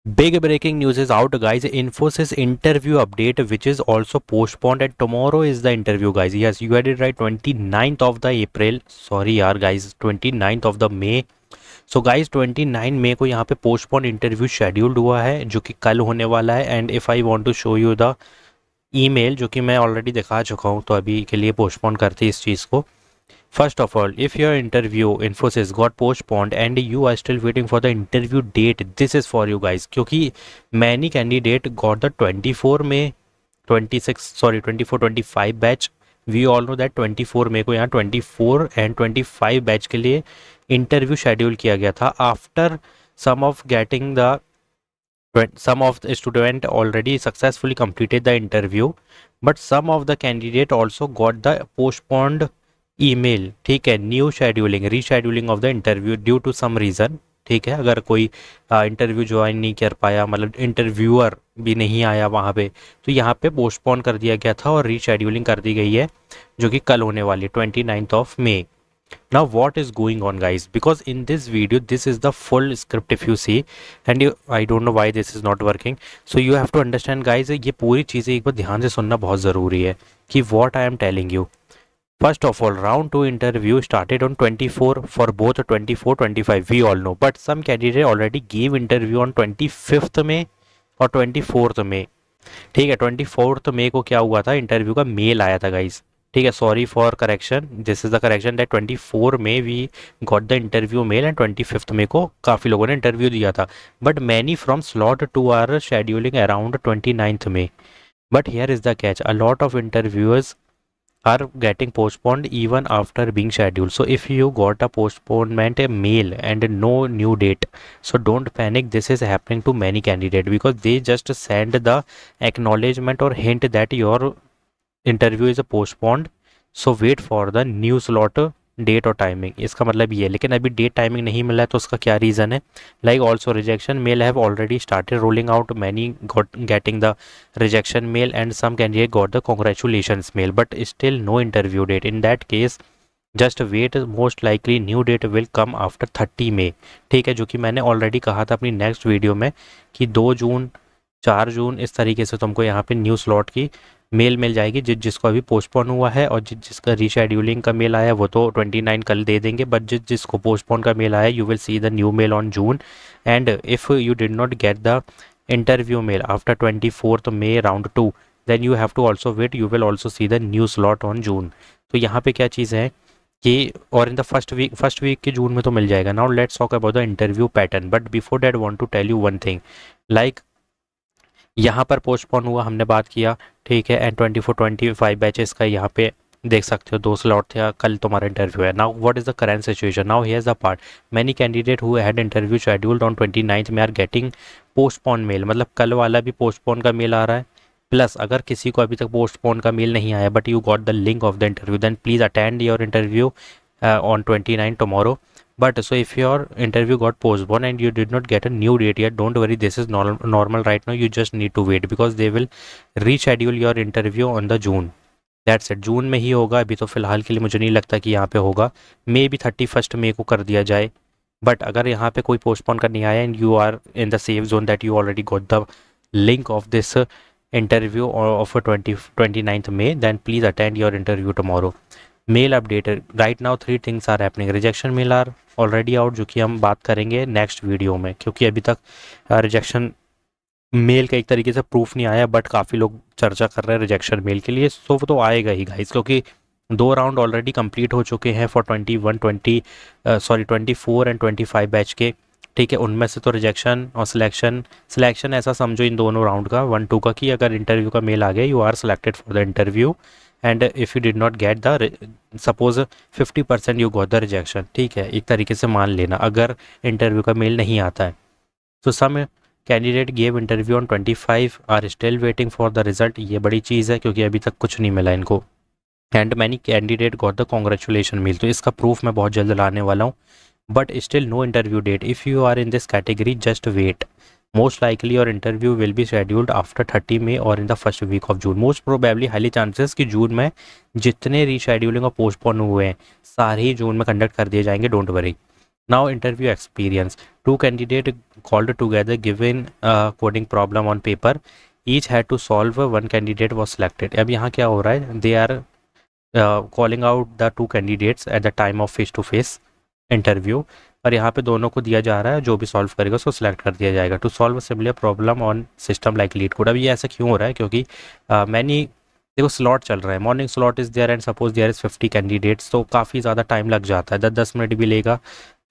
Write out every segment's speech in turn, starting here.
Big breaking news is out, guys. Infosys interview update, which is also postponed, and tomorrow is the interview, guys. Yes, you had it right. 29th of the April. Sorry, यार, guys. 29th of the May. So guys 29 मई को यहाँ पे postpone interview scheduled हुआ है जो कि कल होने वाला है. And if I want to show you the email, जो कि मैं ऑलरेडी दिखा चुका हूँ, तो अभी के लिए पोस्टपोन करते इस चीज़ को. First of all, if your interview Infosys got postponed and you are still waiting for the interview date, this is for you guys. क्योंकि many candidate got the 24 में 24 25 batch. We all know that 24 मई को यहाँ 24 and 25 batch के लिए interview schedule किया गया था. After some of getting the some of the student already successfully completed the interview, but some of the candidate also got the postponed email. ठीक है, new scheduling, rescheduling of the interview due to some reason. ठीक है, अगर कोई interview join नहीं कर पाया, मतलब इंटरव्यूअर भी नहीं आया वहाँ पे, तो यहाँ पे पोस्टपोन कर दिया गया था और रीशेड्यूलिंग कर दी गई है जो कि कल होने वाली 29th of May. Now what is going on, guys? Because in this video this is the full script if you see, and I don't know why this is not working, so you have to understand, guys. ये पूरी चीज़ें एक बार ध्यान से सुनना बहुत ज़रूरी है कि what I am telling you. First of all, round 2 interview started on 24 for both 24 25, we all know, but some candidate already gave interview on 25th May और 24th May. ठीक है, 24th May को क्या हुआ था, इंटरव्यू का mail आया था गाइस. ठीक है, sorry for correction, this is the correction that 24 में we got the interview mail and 25th May को काफ़ी लोगों ने इंटरव्यू दिया था. But many from slot 2 are scheduling around 29th May. But here is the catch, a lot of interviewers are getting postponed even after being scheduled. So if you got a postponement a mail and no new date, so don't panic. This is happening to many candidates because they just send the acknowledgement or hint that your interview is postponed, so wait for the new slot, date और timing. इसका मतलब ये है, लेकिन अभी date timing नहीं मिला है, तो उसका क्या रीज़न है. Like also rejection mail have already started rolling out, many got getting the rejection mail and some candidate got the congratulations mail, but still no interview date. In that case just wait, most likely new date will come after 30 May. ठीक है, जो कि मैंने already कहा था अपनी next video में कि 2 जून 4 जून इस तरीके से तुमको यहाँ पे न्यू स्लॉट की मेल मिल जाएगी. जिसको अभी पोस्टपोन हुआ है और जिसका रीशेड्यूलिंग का मेल आया वो तो 29 कल दे देंगे, बट जिसको पोस्टपोन का मेल आया you will see the new mail on June. And if you did not get the interview mail after 24th May round 2, then you have to also wait, you will also see the new slot on June. तो यहाँ पे क्या चीज़ है कि, और in the first week के जून में तो मिल जाएगा. Now let's talk about the interview pattern, but before that want to tell you one thing. Like यहाँ पर पोस्टपोन हुआ, हमने बात किया. ठीक है, एंड 24 25 बैचेस का यहाँ पे देख सकते हो 2 स्लॉट थे, कल तुम्हारा इंटरव्यू है. Now what is the current situation, now here is the part. Many candidate who had interview scheduled on 29th में आर गेटिंग पोस्टपोन मेल. मतलब कल वाला भी पोस्टपोन का मेल आ रहा है, प्लस अगर किसी को अभी तक पोस्टपोन का मेल नहीं आया but you got the link of the interview, then please attend your interview on 29 tomorrow. But so if your interview got postponed and you did not get a new date yet, don't worry, this is normal right now. You just need to wait because they will reschedule your interview on the June. That's it, जून में ही होगा. अभी तो फिलहाल के लिए मुझे नहीं लगता कि यहाँ पे होगा. मे बी 31st May को कर दिया जाए. बट अगर यहाँ पे कोई पोस्टपोन करने आया and you are in the safe zone that you already got the link of this interview of 29th May, then please attend your interview tomorrow. Mail updated right now 3 things are happening. Rejection mail are already out, जो कि हम बात करेंगे next video में, क्योंकि अभी तक rejection mail का एक तरीके से प्रूफ नहीं आया, बट काफ़ी लोग चर्चा कर रहे हैं रिजेक्शन मेल के लिए. सो वो तो आएगा ही गाइस, क्योंकि 2 राउंड ऑलरेडी कंप्लीट हो चुके हैं फॉर 24 एंड 25 बैच के. ठीक है, उनमें से तो रिजेक्शन और सिलेक्शन ऐसा समझो इन दोनों राउंड का 1-2 का, कि अगर इंटरव्यू का मेल आ गया you are selected for the interview. And if you did not get the, suppose 50% you got the rejection. ठीक है, एक तरीके से मान लेना अगर इंटरव्यू का मेल नहीं आता है. तो some candidate gave interview on 25 are still waiting for the result. ये बड़ी चीज़ है क्योंकि अभी तक कुछ नहीं मिला इनको. And many candidate got the congratulation mail. तो इसका प्रूफ मैं बहुत जल्द लाने वाला हूँ, but still no interview date. If you are in this category just wait. Most likely your interview will be scheduled after 30 May और in the first week of June. Most probably highly chances कि जून में जितने rescheduling और postpone हुए हैं सारे ही जून में कंडक्ट कर दिए जाएंगे. Don't worry. Now interview experience. Two candidates called together given a coding problem on paper. Each had to solve. One candidate was selected. अब यहाँ क्या हो रहा है? They are calling out the two candidates at the time of face to face interview. और यहाँ पे दोनों को दिया जा रहा है, जो भी सॉल्व करेगा उसको सिलेक्ट कर दिया जाएगा to solve similar problem on system like LeetCode. अब ये ऐसा क्यों हो रहा है? क्योंकि मैनी देखो स्लॉट चल रहा है, morning slot is there and suppose there is 50 candidates, तो काफ़ी ज़्यादा टाइम लग जाता है, 10-10 मिनट भी लेगा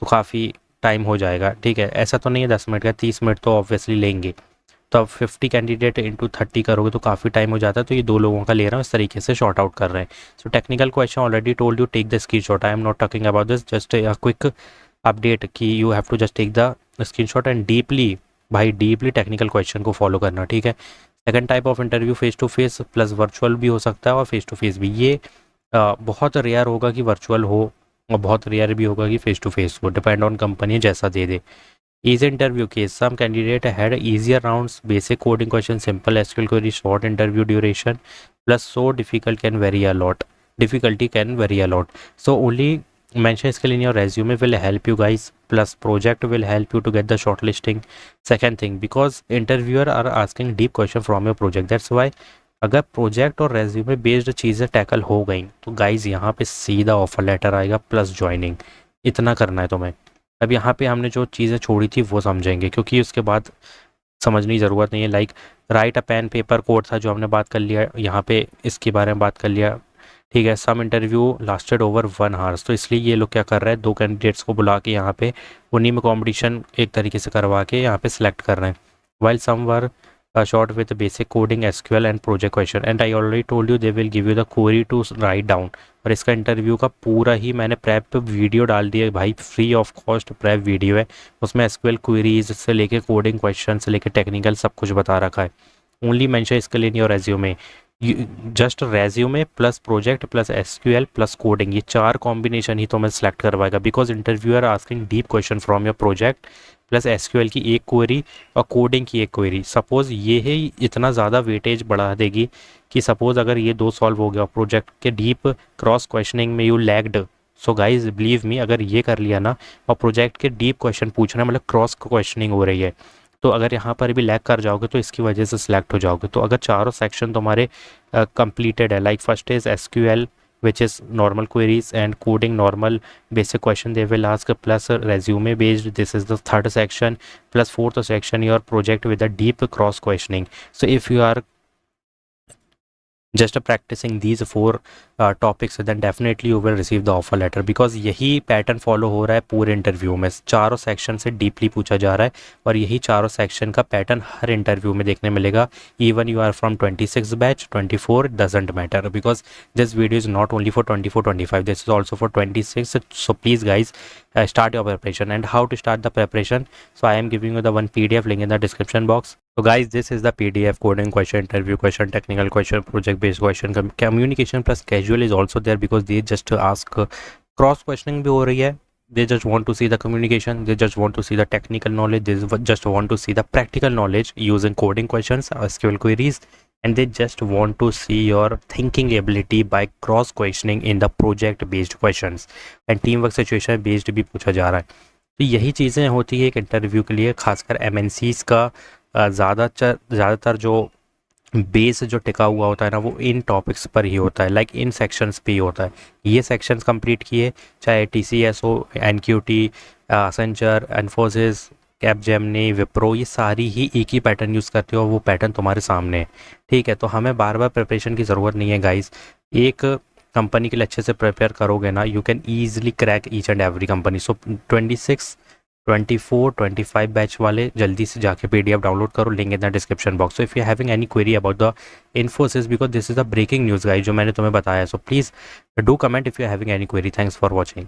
तो काफ़ी टाइम हो जाएगा। ठीक है, ऐसा तो नहीं है 10 मिनट का, 30 मिनट तो ऑब्वियसली लेंगे। तो अब 50 कैंडिडेट इंटू 30 करोगे तो काफ़ी टाइम हो जाता है, तो ये दो लोगों का ले रहा हूँ, इस तरीके से शॉर्ट आउट कर रहे हैं। So technical question already told you take the screenshot, I am not talking about this, just a quick update कि you have to just take the screenshot and deeply, भाई डीपली टेक्निकल क्वेश्चन को follow करना। ठीक है, second type of interview face to face plus virtual भी हो सकता है और फेस टू फेस भी। ये बहुत रेयर होगा कि वर्चुअल हो और बहुत रेयर भी होगा कि फेस टू फेस हो, डिपेंड ऑन कंपनी जैसा दे दे। Easy interview case. Some candidate had easier rounds, basic coding question, simple SQL query, short interview duration, plus so difficult can vary a lot. Difficulty can vary a lot. So only mention skill in your resume will help you guys. Plus project will help you to get the shortlisting. Second thing, because interviewer are asking deep question from your project. That's why अगर project और resume based चीज़ें tackle हो गई तो guys यहाँ पे सीधा offer letter आएगा प्लस ज्वाइनिंग। इतना करना है तुम्हें। अब यहाँ पे हमने जो चीज़ें छोड़ी थी वो समझेंगे, क्योंकि उसके बाद समझनी की ज़रूरत नहीं है। लाइक राइट अ पेन पेपर कोड था जो हमने बात कर लिया, यहाँ पे इसके बारे में बात कर लिया। ठीक है, some interview lasted over 1 hours, तो इसलिए ये लोग क्या कर रहे हैं, दो कैंडिडेट्स को बुला के यहाँ पे उन्हीं में कॉम्पिटिशन एक तरीके से करवा के यहाँ पे सिलेक्ट कर रहे हैं। While some were short with basic coding, SQL and project question, and I already told you they will give you the query to write down। और इसका इंटरव्यू का पूरा ही मैंने प्रेप वीडियो डाल दिया भाई, free of cost prep video है, उसमें SQL क्वेरीज से लेके कोडिंग क्वेश्चन से लेके टेक्निकल सब कुछ बता रखा है। Only mention skill in your resume, just resume plus project plus SQL plus coding, ये चार कॉम्बिनेशन ही तुम्हें सेलेक्ट करवाएगा, because interviewer asking deep question from your project plus SQL की एक क्वेरी और कोडिंग की एक क्वेरी। सपोज़ ये है इतना ज़्यादा वेटेज बढ़ा देगी कि सपोज़ अगर ये दो सॉल्व हो गया, प्रोजेक्ट के डीप क्रॉस क्वेश्चनिंग में you lagged, so guys believe me अगर ये कर लिया ना और प्रोजेक्ट के डीप क्वेश्चन पूछना मतलब क्रॉस क्वेश्चनिंग हो रही है, तो अगर यहाँ पर भी लैग कर जाओगे तो इसकी वजह से सिलेक्ट हो जाओगे। तो अगर चारों सेक्शन तुम्हारे कंप्लीटेड है, like first is SQL which is normal queries and coding normal basic question they will ask, plus resume based, this is the third section, plus fourth section your project with a deep cross questioning। So if you are just practicing these four topics then definitely you will receive the offer letter, because यही pattern follow हो रहा है पूरे interview में, चारों section से deeply पूछा जा रहा है और यही चारों सेक्शन का पैटर्न हर इंटरव्यू में देखने मिलेगा। Even you are from 26 batch 24 doesn't matter, because this video is not only for 24-25, this is also for 26। So please guys start your preparation, and how to start the preparation, so I am giving you the one PDF link in the description box। So guys, this is the PDF coding question, interview question, technical question, project based question, communication plus casual is also there, because they just ask cross questioning भी हो रही है, they just want to see the communication, they just want to see the technical knowledge, they just want to see the practical knowledge using coding questions, SQL queries, and they just want to see your thinking ability by cross questioning in the project based questions, and teamwork situation based भी पूछा जा रहा है। तो यही चीज़ें होती है एक इंटरव्यू के लिए, खासकर MNCs का ज़्यादातर जो बेस जो टिका हुआ होता है ना वो इन टॉपिक्स पर ही होता है, लाइक इन सेक्शंस पे ही होता है। ये सेक्शंस कंप्लीट किए, चाहे TCS हो, NQT, Accenture, Infosys, Capgemini, Wipro, ये सारी ही एक ही पैटर्न यूज़ करते हो, वो पैटर्न तुम्हारे सामने है। ठीक है, तो हमें बार बार प्रिपरेशन की ज़रूरत नहीं है गाइस, एक कंपनी के लिए अच्छे से प्रिपेयर करोगे ना, you can easily crack each and every company. So 26, 24, 25 batch वाले जल्दी से जाके PDF डाउनलोड करो, link in the description box. So if you having any query about the Infosys, because this is the breaking news guys जो मैंने तुम्हें बताया, so please do comment if you having any query. Thanks for watching.